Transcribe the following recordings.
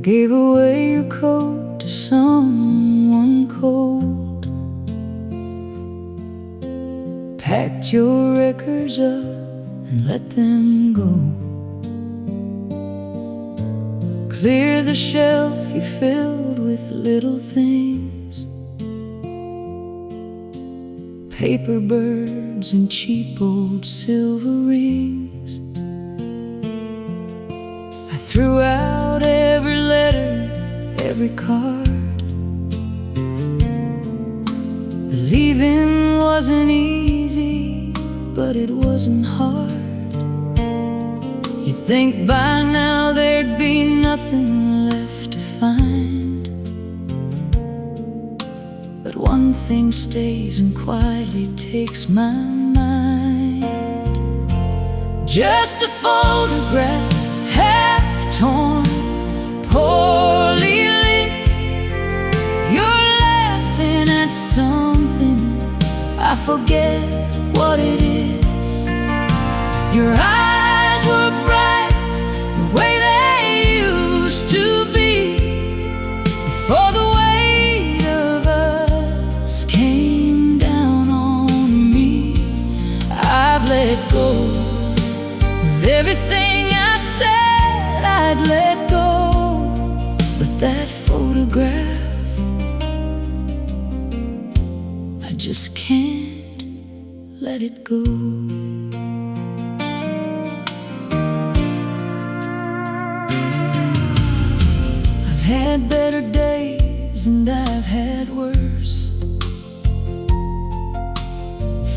Gave away your coat to someone cold, packed your records up and let them go. Cleared the shelf you filled with little things, paper birds and cheap old silver rings. I threw out every letter, every card. The leaving wasn't easy, but it wasn't hard. You think by now there'd be nothing left to find, but one thing stays and quietly takes my mind. Just a photograph, half torn, poorly lit. You're laughing at something, I forget what it is. Your eyes were bright the way they used to be, before the weight of us came down on me. I've let go of everything I said I'd let go, but that photograph, I just can't let it go. I've had better days and I've had worse.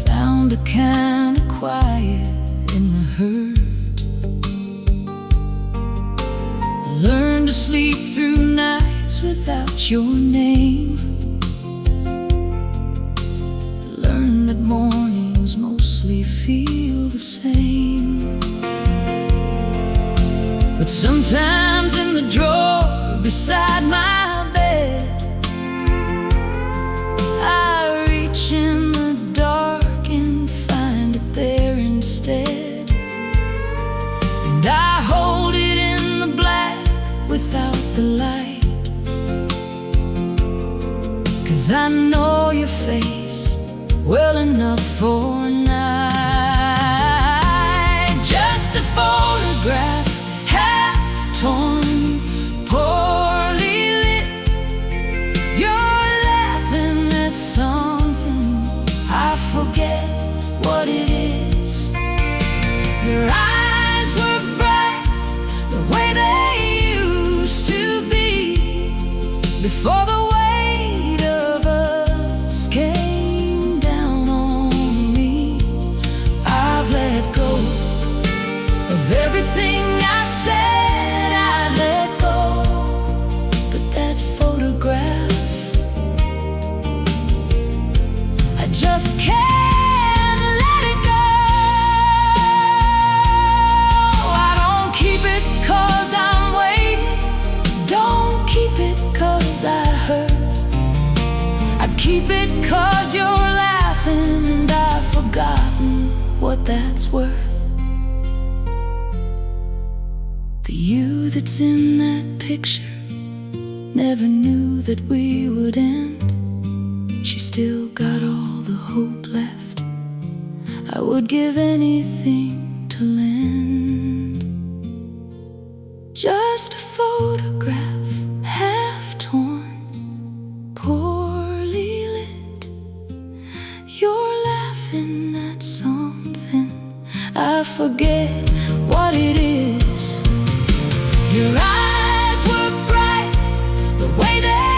Found a kind of quiet in the hurt. Learned to sleep through nights without your name. Learned that mornings mostly feel the same. But sometimes in the drawer beside my bed, I reach in the dark and find it there instead. And I hold it in the black without the light, 'cause I know your face well enough for a night. Just a photograph, half torn, poorly lit. You're laughing at something, I forget what it is. Your eyes were bright the way they used to be, before the weight of us came down on me. I've let go of everything I said I'd let go, but that photograph, I just can't let it go. I don't keep it 'cause I'm waiting, don't keep it 'cause I hurt. I keep it 'cause you're laughing and I've forgotten what that's worth. The you that's in that picture never knew that we would end. She still got all the hope left, I would give anything to lend. Just a photograph, half torn, poorly lit. You're laughing at something, I forget what it is. Your eyes were bright the way they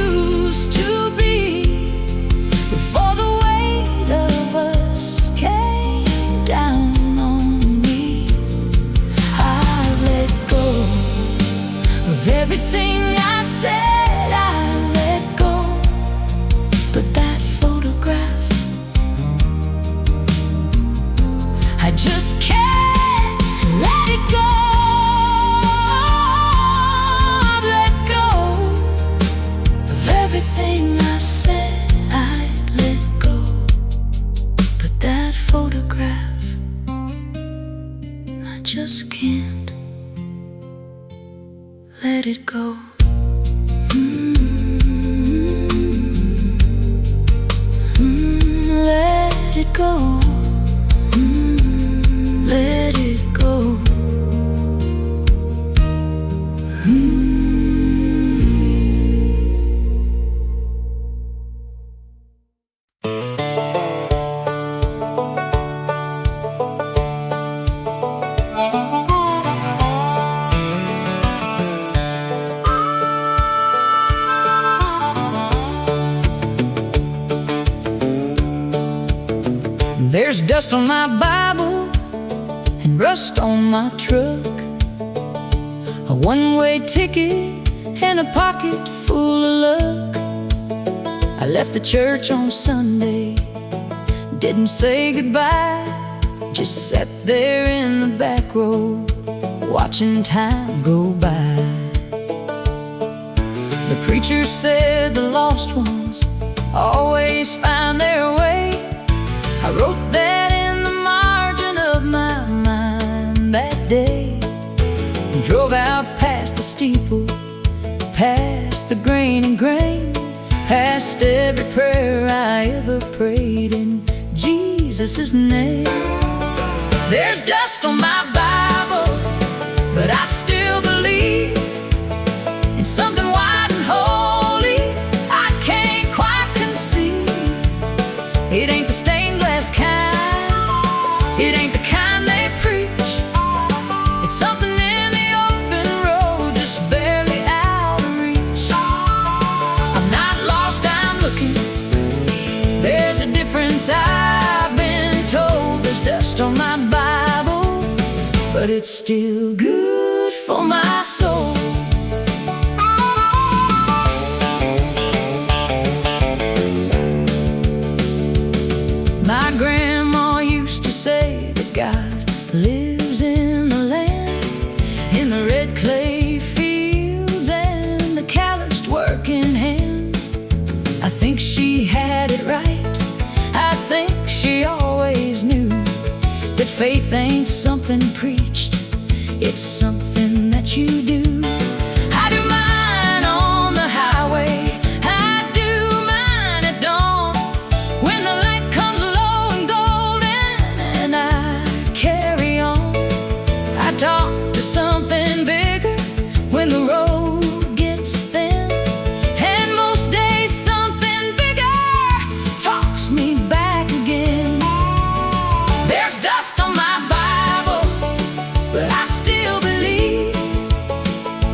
used to be, before the weight of us came down on me. I've let go of everything I said I'd let go, but that photograph, I just can't let it go. Let it go. Let it go. There's dust on my Bible and rust on my truck, a one-way ticket and a pocket full of luck. I left the church on Sunday, didn't say goodbye, just sat there in the back row, watching time go by. The preacher said the lost ones always find their way. I wrote that in the margin of my mind that day, and drove out past the steeple, past the grain and grain, past every prayer I ever prayed in Jesus' name. There's dust on my Bible, but I still believe in something wide and holy I can't quite conceive. It ain't the stained glass kind, it ain't the kind they preach. It's something in the open road, just barely out of reach. I'm not lost, I'm looking. There's a difference, I've been told. There's dust on my Bible, but it's still good for my soul. My grandma used to say that God lives in the land, in the red clay fields and the calloused working hand. I think she had it right. I think she always knew that faith ain't something preached, it's something that you do. I do mine on the highway, I do mine at dawn, when the light comes low and golden and I carry on. I talk to something bigger when the road gets thin, and most days something bigger talks me back again. There's dust on my Bible, but I still believe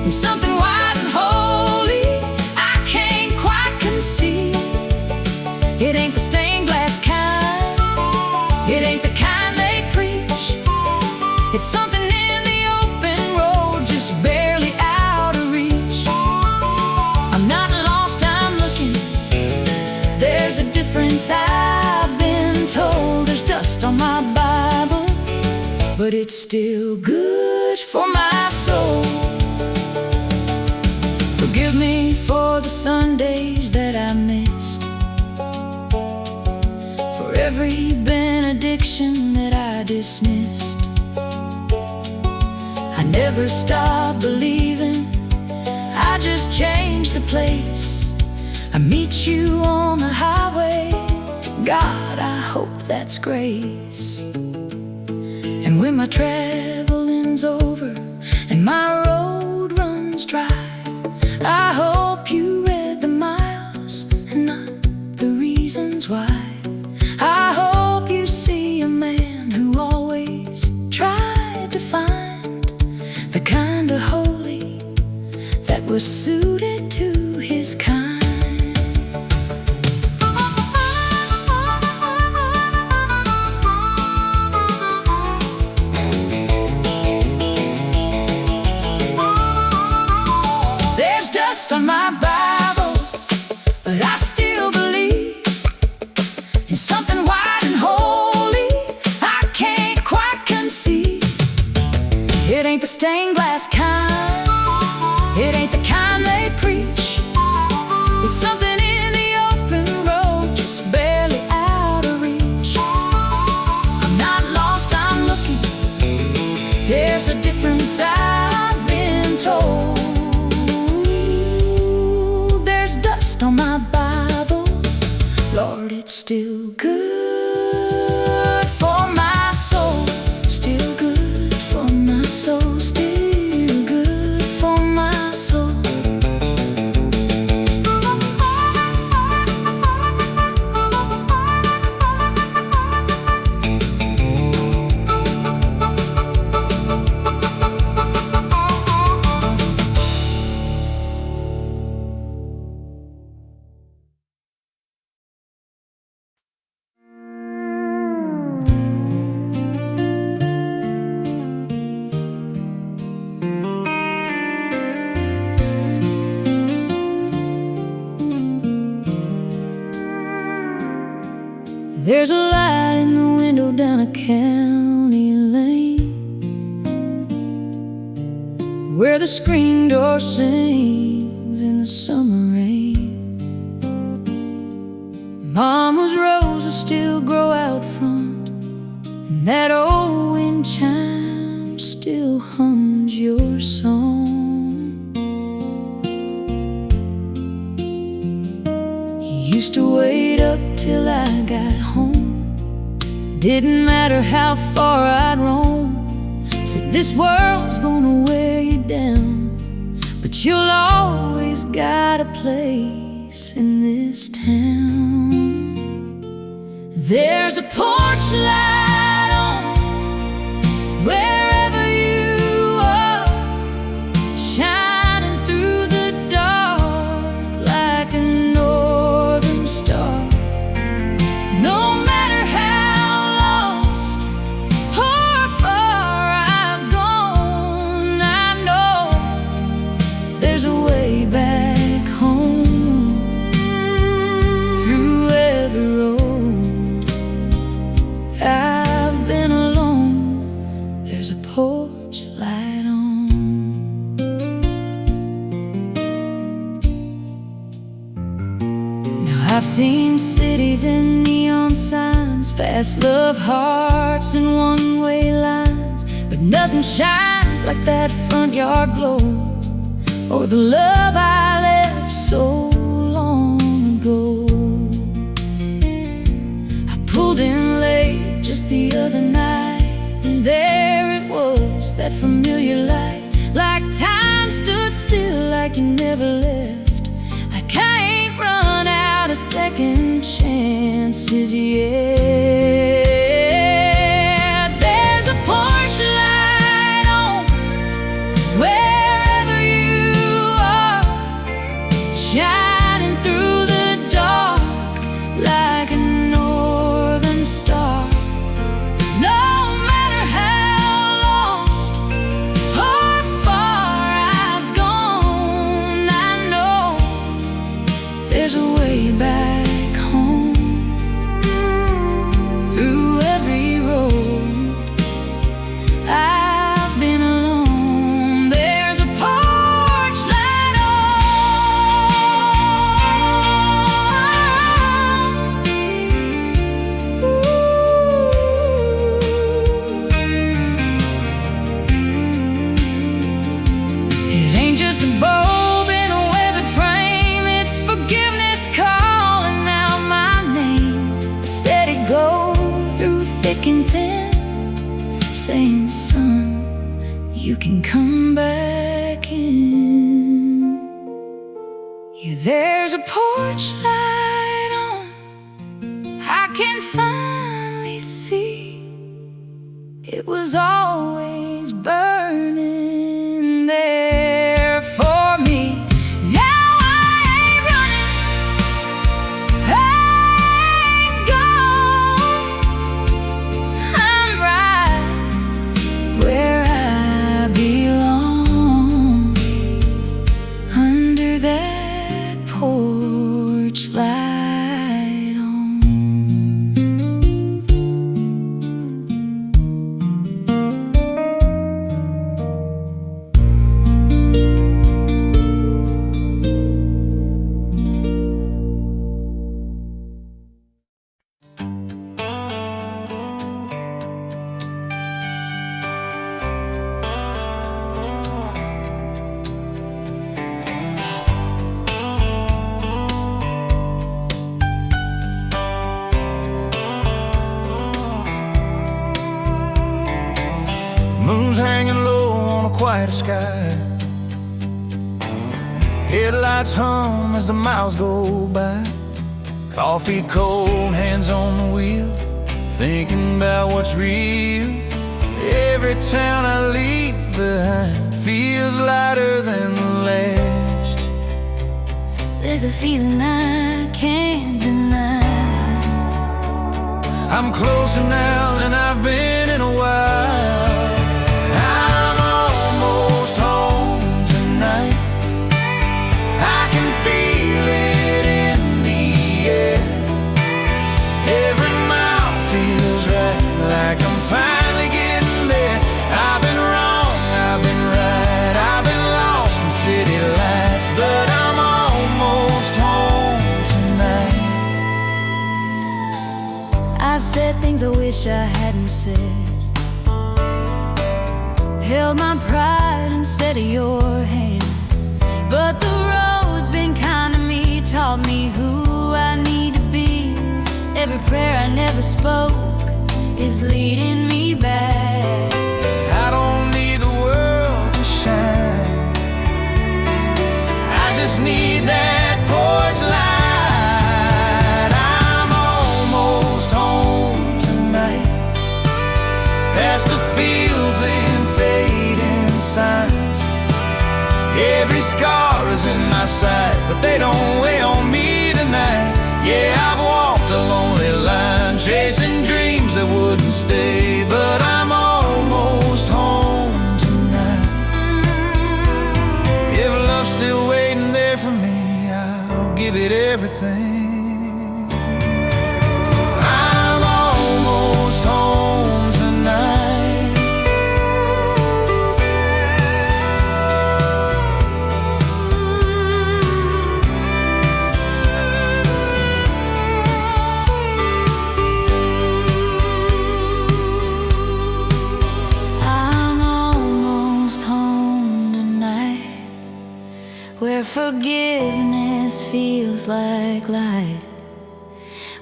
in something wide and holy I can't quite conceive. It ain't the stained glass kind, it ain't the kind they preach. It's something in the open road, just barely out of reach. I'm not lost, I'm looking. There's a difference, I've been told. There's dust on my Bible, but it's still good for my soul. Forgive me for the Sundays that I missed, for every benediction that I dismissed. I never stopped believing, I just changed the place. I meet you on the highway, God, I hope that's grace. And when my traveling's over and my road runs dry, I hope you read the miles and not the reasons why. I hope you see a man who always tried to find the kind of holy that was suited to his kind. There's dust on my Bible, but I still believe in something wide and holy I can't quite conceive. It ain't the stained glass kind, it ain't the kind they preach. It's something in the open road, just barely out of reach. I'm not lost, I'm looking. There's a difference, I've been told. There's a light in the window down a county lane, where the screen door sings in the summer rain. Mama's roses still grow out front, and that old wind chime still hums your song. He used to wait up till I got home. Didn't matter how far I'd roam. Said this world's gonna wear you down, but you'll always got a place in this town. There's a porch light on wherever you are, shining through the dark like a northern star. No matter how lost or far I've gone, I know there's a way back home through every road I've been alone. There's a porch light on. Now I've seen cities and neon signs, fast love hearts and one-way lines, but nothing shines like that front yard glow, or the love I left so long ago. I pulled in late just the other night, and there it was, that familiar light, like time stood still, like you never left, like I ain't run out of second chances yet. There's a porch light on wherever you are, shining through the dark like a northern star. No matter how lost or far I've gone, I know there's a way back home through every road I've been alone. There's a porch light on. It ain't just a bulb in a weathered frame, it's forgiveness calling out my name. A steady glow through thick and thin, saying, son, you can come back in. Yeah, there's a porch light on, I can finally see it was always burning there for me. Now I ain't running, I ain't gone, I'm right where I belong, under that porch light on. Moon's hanging low on a quiet sky. Headlights hum as the miles go by. Coffee cold, hands on the wheel, thinking about what's real. Every town I leave behind feels lighter than the last. There's a feeling I can't deny. I'm closer now than I've been in a while. I'm almost home tonight. I can feel it in the air. Every mile wish I hadn't said. Held my pride instead of your hand. But the road's been kind to me, taught me who I need to be. Every prayer I never spoke is leading me back. I don't need the world to shine, I just need that porch light. I'm almost home tonight, past the fields and fading signs. Every scar is in my sight, but they don't weigh on me tonight. Yeah, I've walked a lonely line, chasing dreams that wouldn't stay, but I'm almost home tonight. If love's still waiting there for me, I'll give it everything. I'm almost home tonight. Where forgiveness feels like light,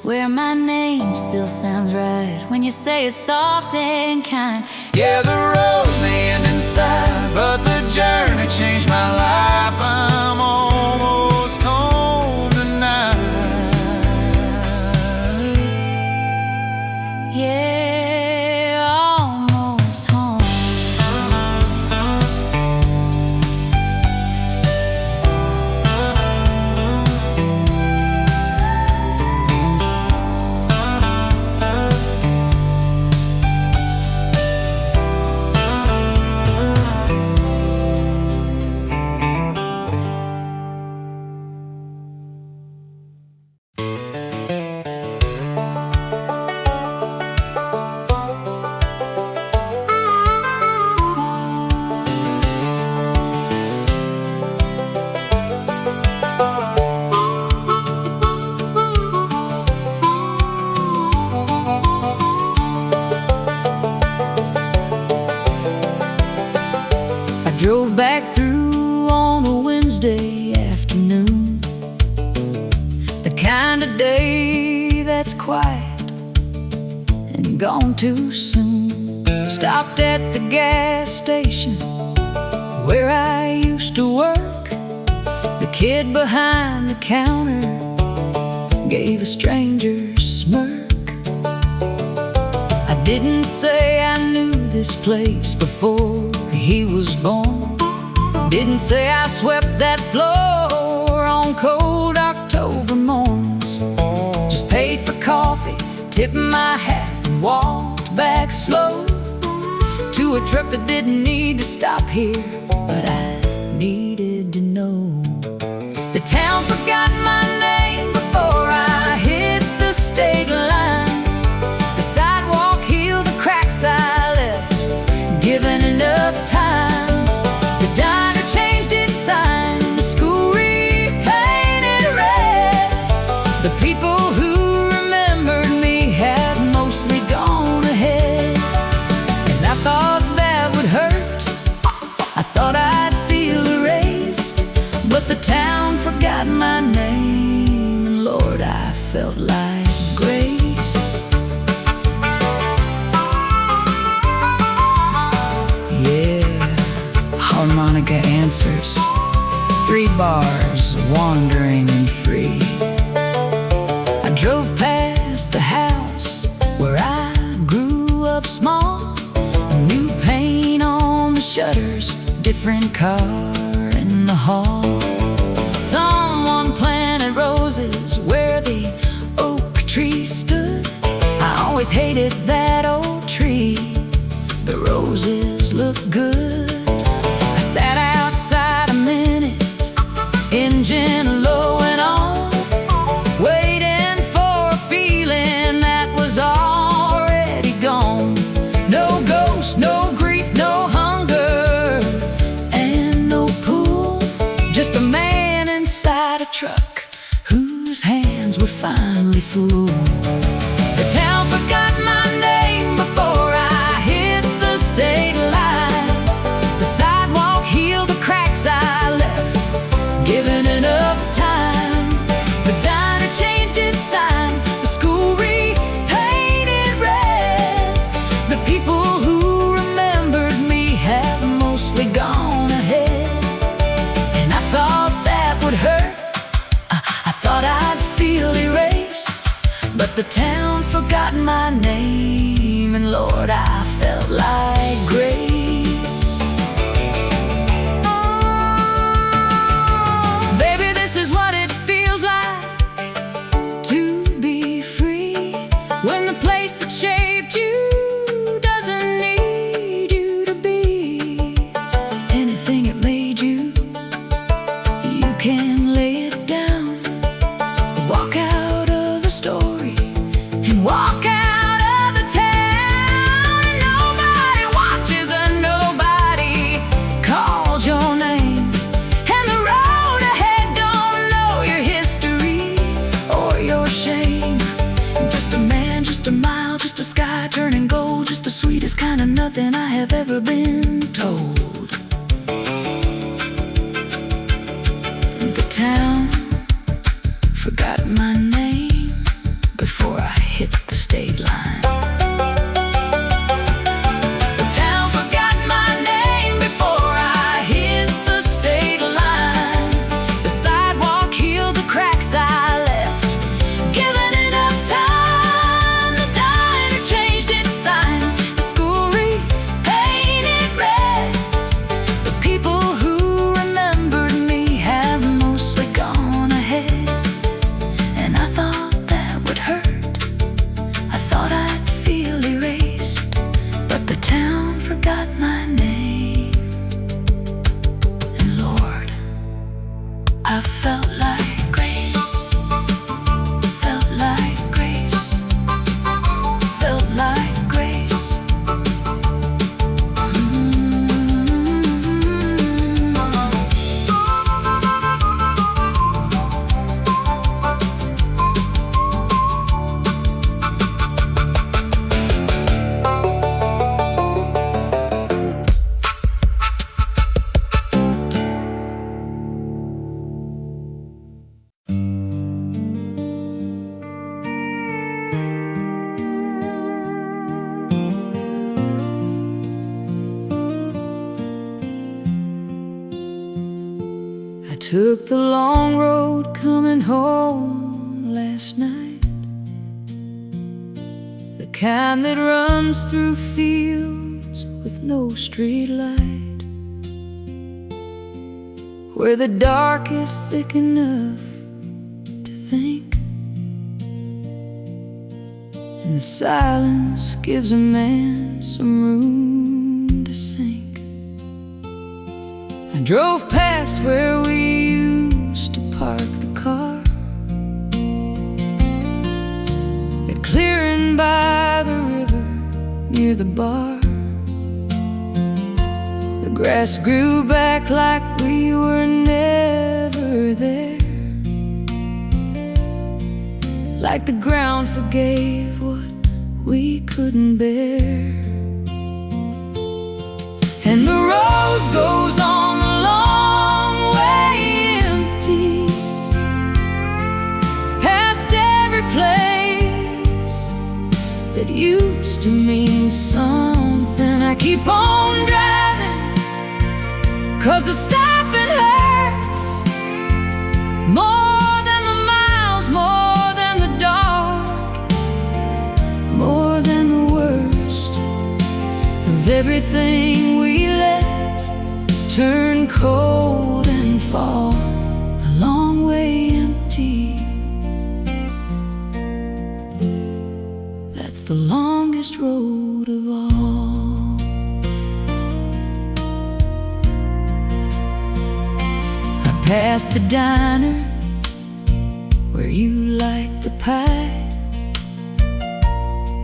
where my name still sounds right when you say it's soft and kind. Yeah, the road may end inside, but the journey changed my life. I'm almost home tonight. Yeah, almost home. Drove back through on a Wednesday afternoon, the kind of day that's quiet and gone too soon. Stopped at the gas station where I used to work. The kid behind the counter gave a stranger a smirk. I didn't say I knew this place before he was born. Didn't say I swept that floor on cold October morns. Just paid for coffee, tipped my hat, and walked back slow to a truck that didn't need to stop here, but I needed to know. The town forgot my name before I hit the state line. The sidewalk healed the cracks I left, given enough time. The diner changed its sign, the school repainted red. The people who remembered me have mostly gone ahead. And I thought that would hurt, I thought I'd feel erased. But the town forgot my name, and Lord, I felt like grace. Harmonica answers, 3 bars, wandering and free. I drove past the house where I grew up small. New paint on the shutters, different car in the hall. Someone planted roses where the oak tree stood. I always hated that old tree, the roses look good. Sat outside a minute, engine low and on, waiting for a feeling that was already gone. No ghost, no grief, no hunger, and no pool. Just a man inside a truck whose hands were finally full. The town forgot my name, thought I'd feel erased, but the town forgot my name, and Lord, I felt like grace. Baby, this is what it feels like to be free, when the place that shaped you doesn't need you to be anything it made you. You can lay it down, walk out of the story, and walk out of the town, and nobody watches and nobody called your name, and the road ahead don't know your history or your shame. Just a man, just a mile, just a sky turning gold, just the sweetest kind of nothing I have ever been told. The town forgot my name before I hit the state line. The town forgot my name before I hit the state line. The sidewalk healed the cracks I left, given enough time. The diner changed its sign, the school repainted red. The people who remembered me have mostly gone ahead, and I thought that would hurt. I thought I'd feel erased, but the town forgot my name, and Lord, I felt like grace, felt like grace, felt like grace. I took the long road coming home last night, the kind that runs through fields with no street light, where the dark is thick enough to think, and the silence gives a man some room to sink. I drove past where we used to park the car, the clearing by the river near the bar. The grass grew back like we were never there, like the ground forgave what we couldn't bear. And the road goes on a long way empty, past every place that used to mean something. I keep on driving, 'cause the stopping hurts more than the miles, more than the dark, more than the worst of everything we let turn cold and fall a long way empty. That's the longest road of all. I passed the diner where you like the pie.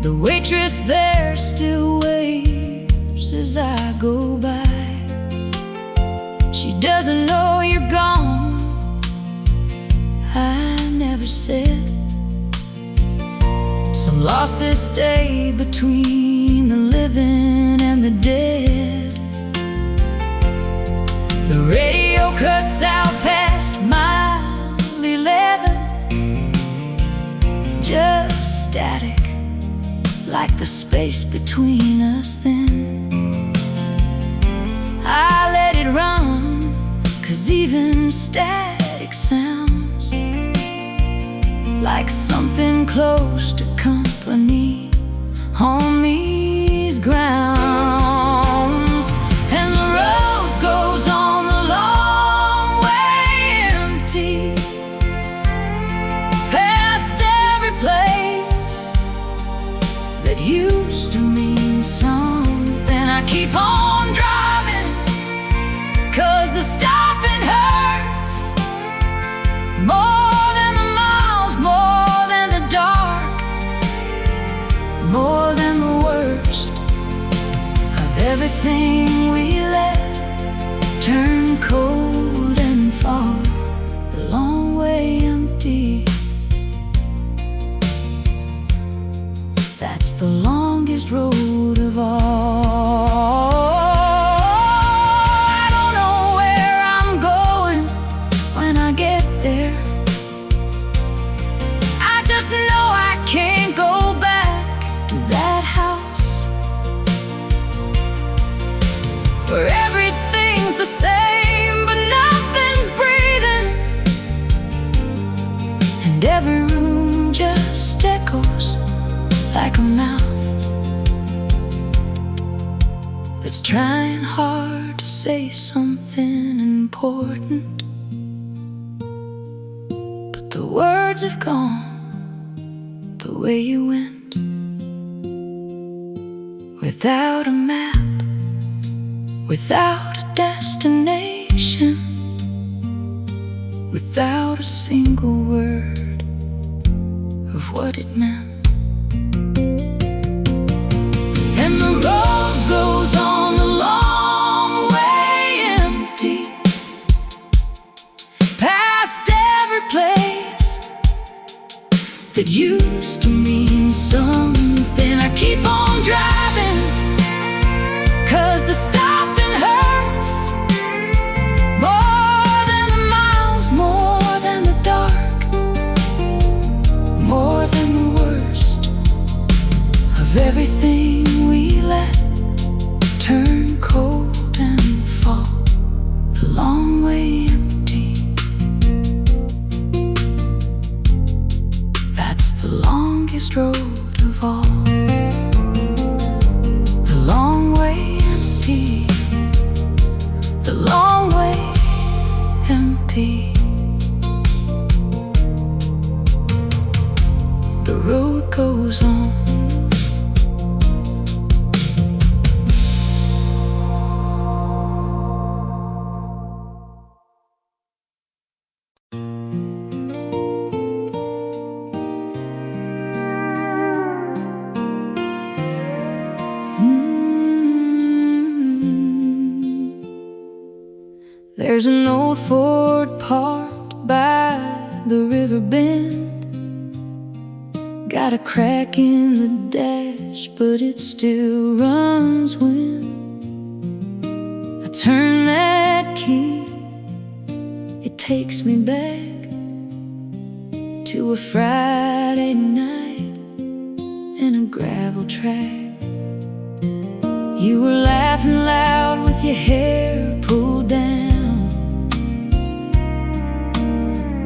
The waitress there still waves as I go by. She doesn't know you're gone, I never said. Some losses stay between the living and the dead. The radio cuts out past mile 11, just static, like the space between us then. I let it run, 'cause even static sounds like something close to company on these grounds. And the road goes on the long way empty, past every place that used to mean something. I keep on driving, 'cause the stopping hurts more than the miles, more than the dark, more than the worst of everything we let turn cold and fall the long way empty. That's the longest road of all. I don't know where I'm going when I get there. I just know I can't go back to that house where everything's the same, but nothing's breathing, and every room just echoes like a mouth that's trying hard to say something important, but the words have gone the way you went, without a map, without a destination, without a single word of what it meant. And the road goes on the long way empty, past every place that used to mean something. I keep on driving, 'cause the stopping hurts more than the miles, more than the dark, more than the worst of everything we let turn cold and fall the long way empty. That's the longest road of all. The long way empty, the long way empty. The road goes on. There's an old Ford parked by the river bend, got a crack in the dash, but it still runs when I turn that key. It takes me back to a Friday night in a gravel track. You were laughing loud with your hair pulled down,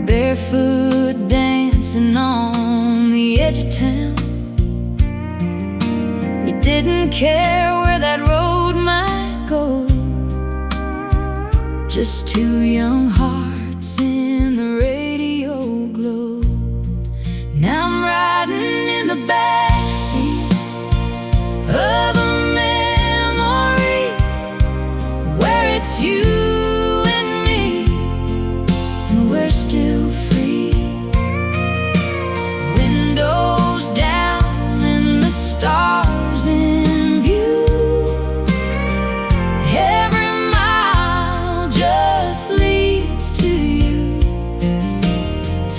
barefoot dancing on the edge of town. We didn't care where that road might go, just two young hearts in the radio glow. Now I'm riding in the backseat of a memory where it's you and me, and we're still free. Windows down and the stars in view. Every mile just leads to you.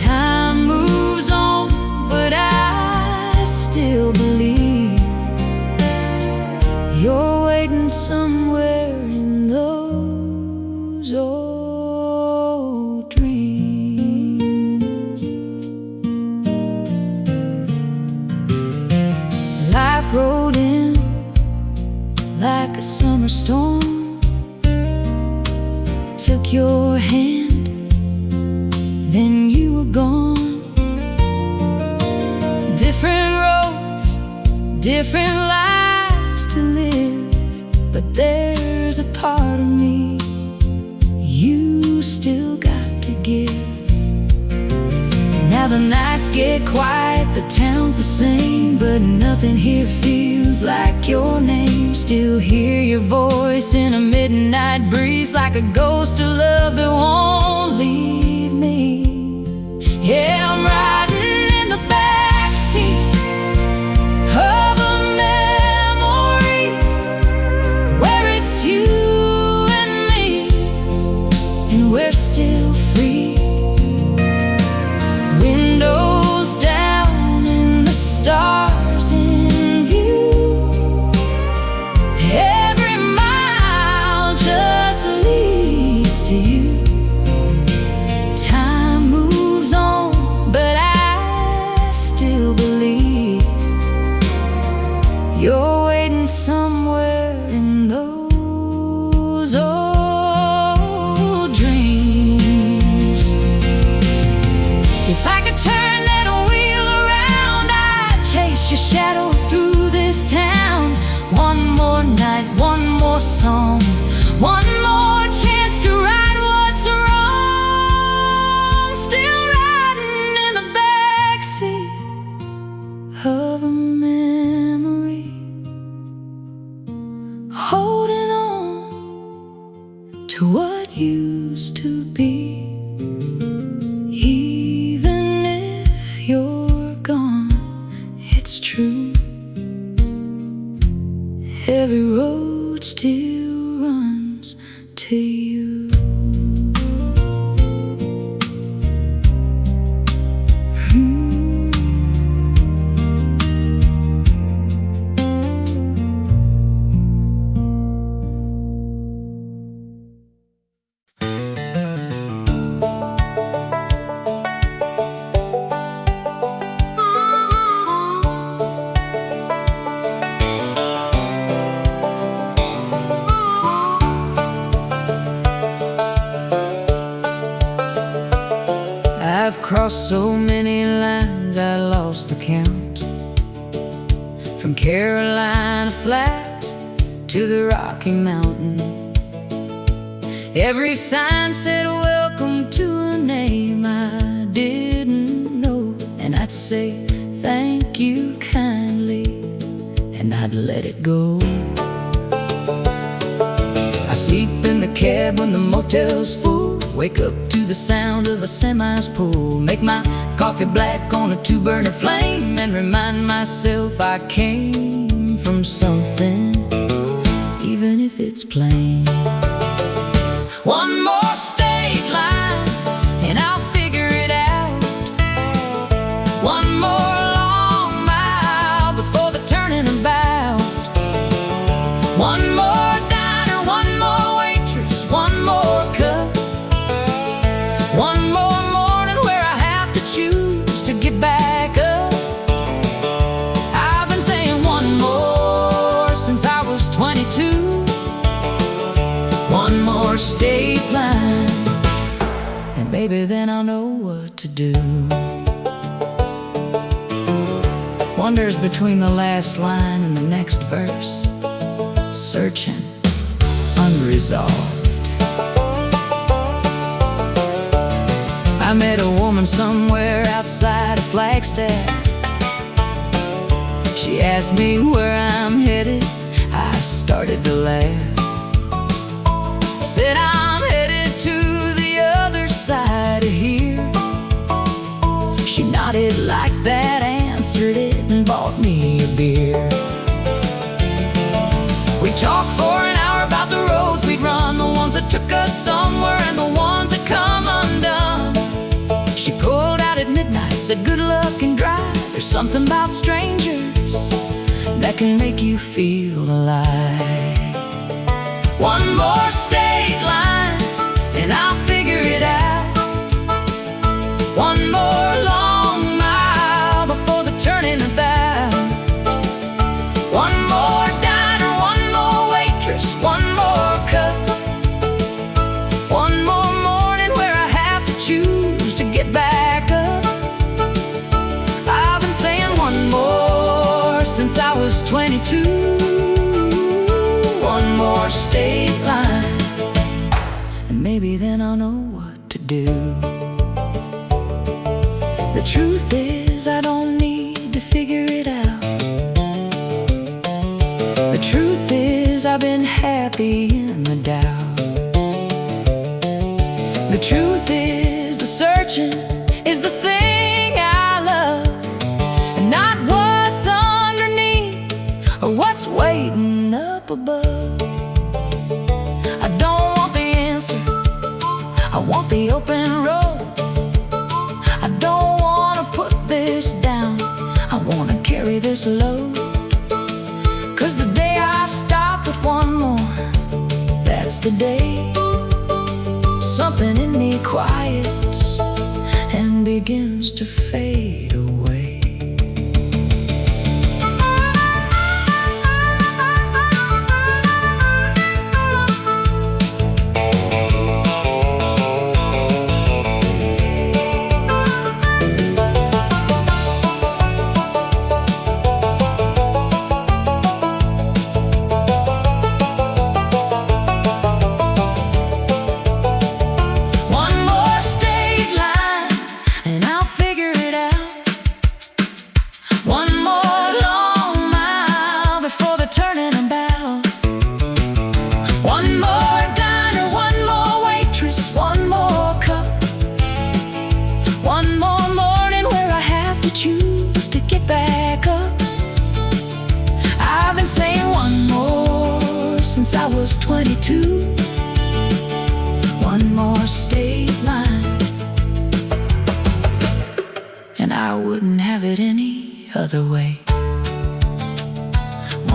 Time moves on, but I still believe you're waiting somewhere in those old dreams. Life rolled in like a summer storm, took your hand, then you were gone. different lives to live, but there's a part of me you still got to give. Now the nights get quiet, the town's the same, but nothing here feels like your name. Still hear your voice in a midnight breeze, like a ghost of love that won't leave me. Yeah, I'm riding in the backseat of a memory where it's you and me, and we're still free. Windows down and the stars in view. Every mile just leads to you. Time moves on, but I still believe you're waiting somewhere in those old dreams. If I could turn that wheel around, I'd chase your shadow through this town. One more night, one more song, one more chance to right what's wrong. Still riding in the backseat of a memory, holding on to what used to be. Even if you're gone, it's true. Every road still runs to you. I've crossed so many lines I lost the count. From Carolina Flat to the Rocky Mountain, every sign said welcome to a name I didn't know. And I'd say thank you kindly, and I'd let it go. I sleep in the cab when the motel's full, wake up to the sound of a semi's pull, make my coffee black on a two-burner flame, and remind myself I came from something, even if it's plain. One more state line and I'll figure it out. One more long mile before the turning about. One more diner, one more waitress, one more cup. One more morning where I have to choose to get back up. I've been saying one more since I was 22. One more state line, and baby, then I'll know what to do. Wanders between the last line and the next verse, searching, unresolved. I met a woman somewhere outside of Flagstaff. She asked me where I'm headed. I started to laugh. Said I'm headed to the other side of here. She nodded like that, answered it, and bought me a beer. We talked for an hour about the roads we'd run, the ones that took us somewhere and the ones that come undone. She pulled out at midnight, said good luck and drive. There's something about strangers that can make you feel alive. One more state line and I'll figure it out. One more long mile before the turning about. One more diner, one more waitress, one more cup. One more morning where I have to choose to get back up. I've been saying one more since I was 22. One more state line, and maybe then I'll know what to do. The truth is, I don't need to figure it out. The truth is, I've been happy in the doubt. The truth is, the searching is the thing I love, and not what's underneath or what's waiting up above. I don't want the answer, I want the open road. I don't want to put this down, I want to carry this load. 'Cause the day I stop at one more, that's the day something in me quiets and begins to fade away. Choose to get back up. I've been saying one more since I was 22. One more state line, and I wouldn't have it any other way.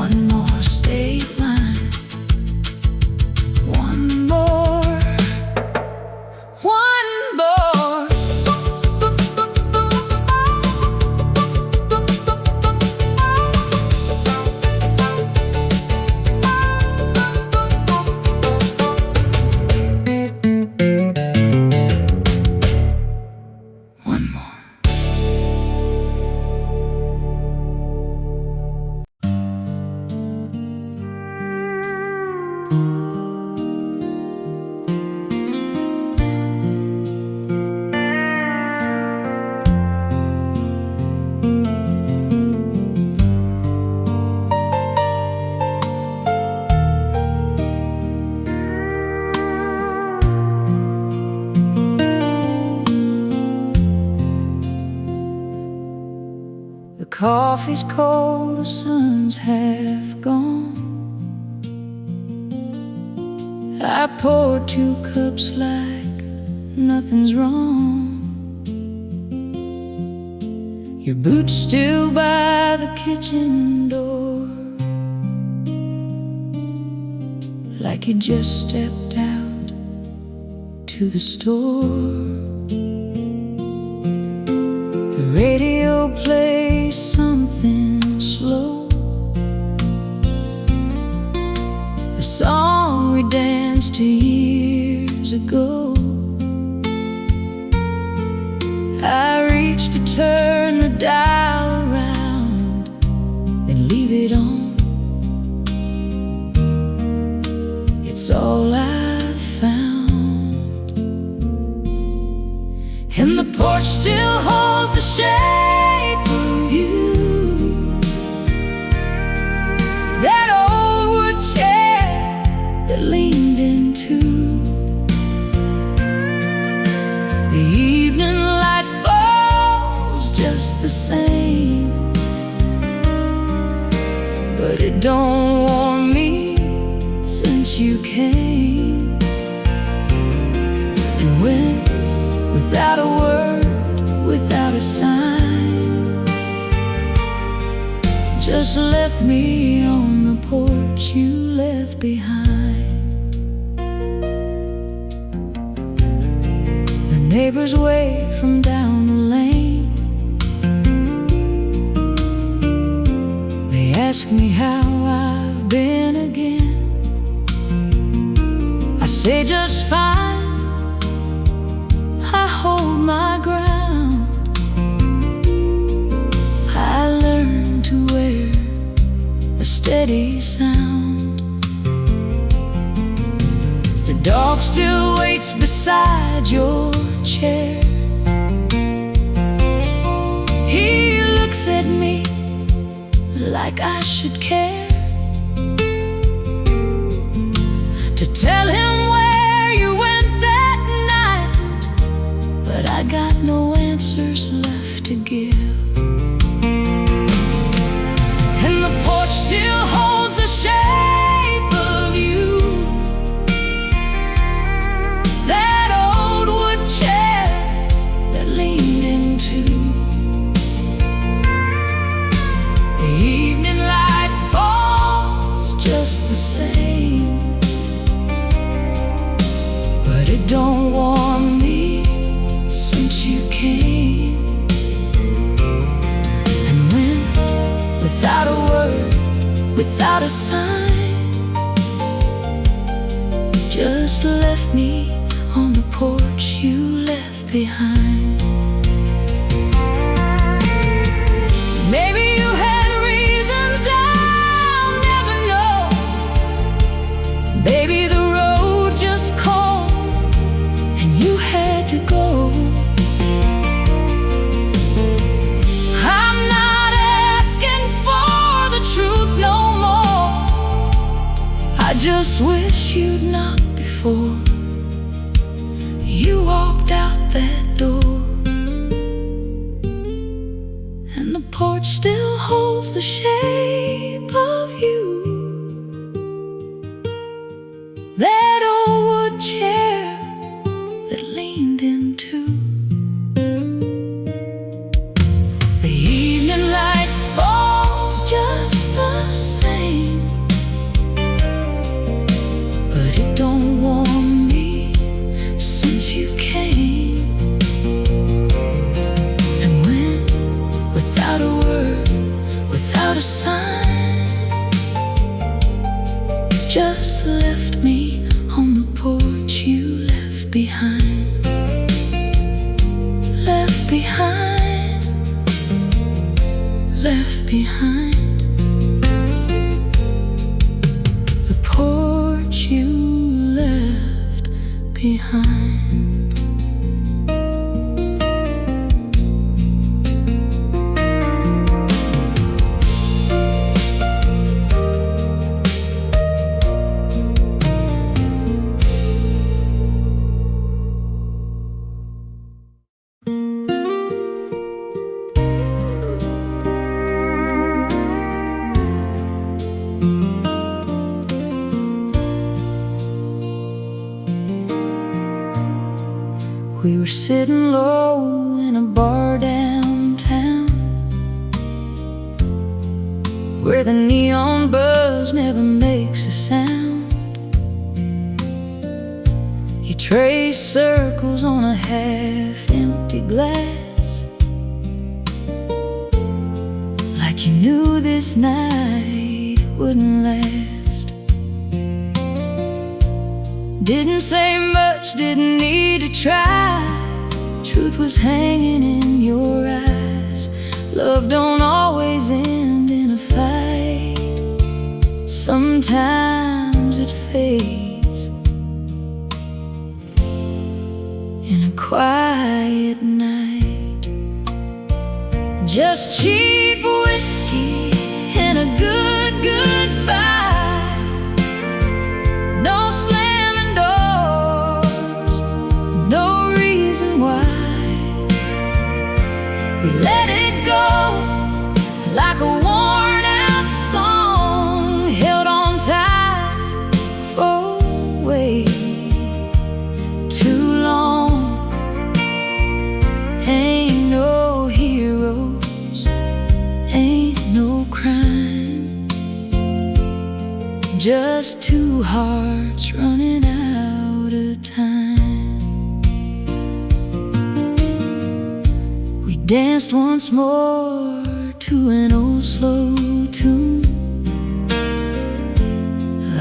One more state line, one more, one more. The coffee's cold, the sun's half gone. I poured 2 cups like nothing's wrong. Your boots still by the kitchen door, like you just stepped out to the store. The radio plays something slow, a song we danced to years ago. I reach to turn the dial around, then leave it on. It's all I've found, and the porch still holds the shape of you. That old wood chair that leaned into the evening light falls just the same, but it don't warm me since you came. And when, without a word, without a sign, just left me on the porch you left behind. The neighbors wave from down the lane. They ask me how I've been again. I say just fine, I hold my ground. I learned to wear steady sound. The dog still waits beside your chair. He looks at me like I should care to tell him where you went that night, but I got no answers left to give. And the porch still holds the shape of you, that old wood chair that leaned into. The evening light falls just the same, but it don't warm me since you came. And went without a word, without a sign, just left me on the porch you left behind. Maybe you had reasons I'll never know. Baby, the road just called and you had to go. I'm not asking for the truth no more. I just wish you'd knocked before you walked out that door. And the porch still holds the shape of you, that old wood chair that leaned into. The evening light falls just the same, but it don't warm me since you came. And went without a word, without a sign, just left me on the porch you left behind. Left behind, left behind. The porch you left behind. We were sitting low in a bar downtown, where the neon buzz never makes a sound. You trace circles on a half-empty glass, like you knew this night wouldn't last. Didn't say much, didn't need to try. Truth was hanging in your eyes. Love don't always end in a fight. Sometimes it fades in a quiet night. Just cheap whiskey and a good goodbye. No slamming doors, no reason why. We let it go like a worn-out song, held on tight for way too long. Ain't no heroes, ain't no crime, just two hearts running out of time. We danced once more to an old slow tune,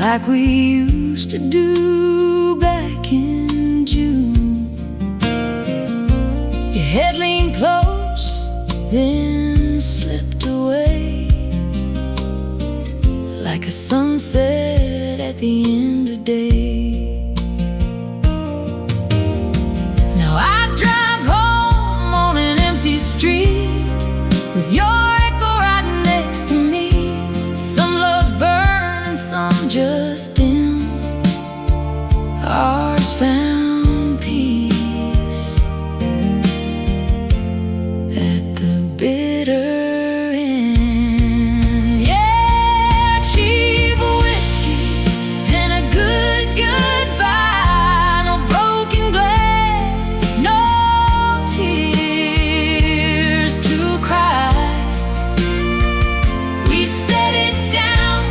like we used to do back in June. Your head leaned close, then slipped away, like a sunset at the end of day. Now I drive home on an empty street with your echo right next to me. Some loves burn and some just dim. Ours found peace at the bitter end. Yeah, cheap whiskey and a good goodbye. No broken glass, no tears to cry. We set it down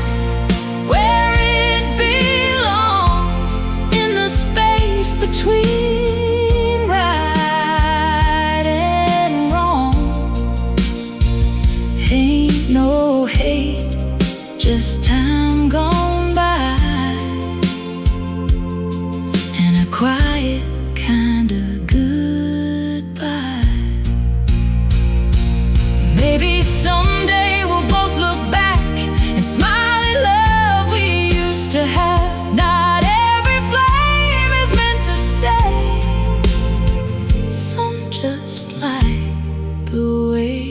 where it belongs, in the space between right and wrong. Ain't no hate, just time gone by, and a quiet kind of goodbye. Maybe someday we'll both look back and smile at love we used to have. Not every flame is meant to stay. Some just light the way.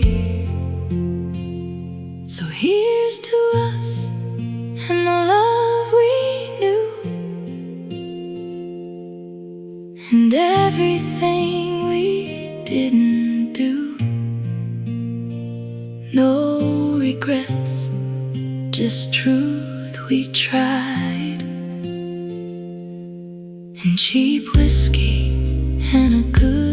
So here's to us and the love we knew, and everything we didn't do. No regrets, just truth we tried, and cheap whiskey and a good